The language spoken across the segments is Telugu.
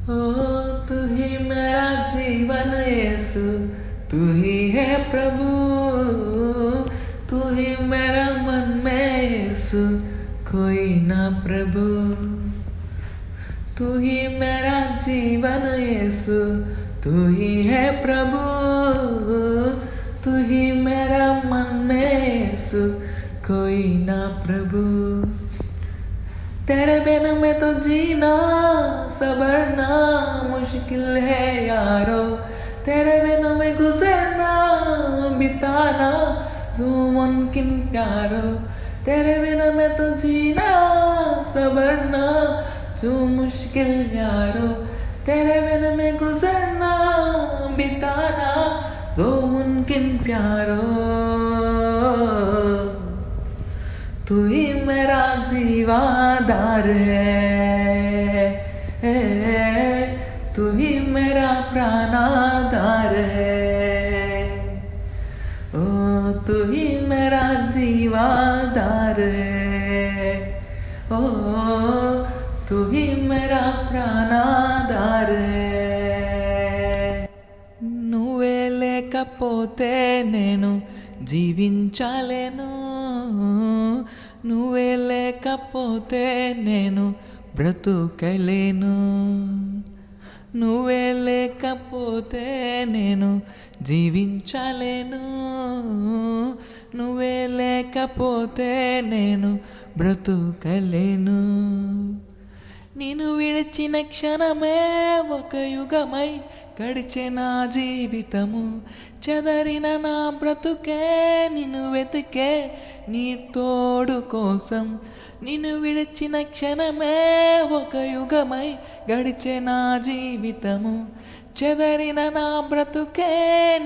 ओ तू ही मेरा जीवन यीशु, तू ही है प्रभु, तू ही मेरा मन में यीशु, कोई ना प्रभु। तू ही मेरा जीवन यीशु, तू ही है प्रभु, तू ही मेरा मन में यीशु, कोई ना प्रभु। तेरे बिना मैं तो जीना सवरना मुश्किल है यारो, तेरे बिना मैं गुजरना बिताना जो मुमकिन प्यारो। तेरे बिना मैं तो जीना सवरना जो मुश्किल यारो, तेरे बिना मैं गुजरना बिताना जो मुमकिन प्यारो। तू ही मेरा जीवाधार है, तू ही मेरा प्राणाधार है। ओ तू ही मेरा जीवाधार है, ओ तू ही मेरा प्राणाधार है। నువ్వే లేకపోతే నేను జీవించలేను, నువ్వే లేకపోతే నేను బ్రతుకలేను, నువ్వే లేకపోతే నేను జీవించలేను, నువ్వే లేకపోతే నేను బ్రతుకలేను। నిన్ను విడిచిన క్షణమే ఒక యుగమై గడిచే నా జీవితము, చెదరిన నా బ్రతుకే నిన్ను వెతికే నీ తోడు కోసం। నిన్ను విడిచిన క్షణమే ఒక యుగమై గడిచే నా జీవితము, చెదరిన నా బ్రతుకే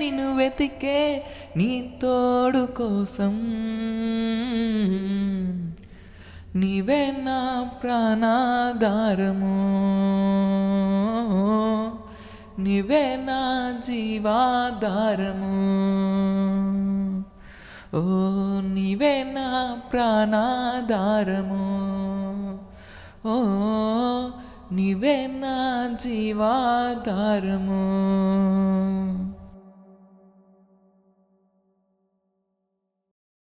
నిన్ను వెతికే నీ తోడు కోసం। నీవే నా ప్రాణాధారము, నీవే నా జీవాధారము, ఓ నీవే నా ప్రాణాధారము, ఓ నీవే నా జీవాధారము।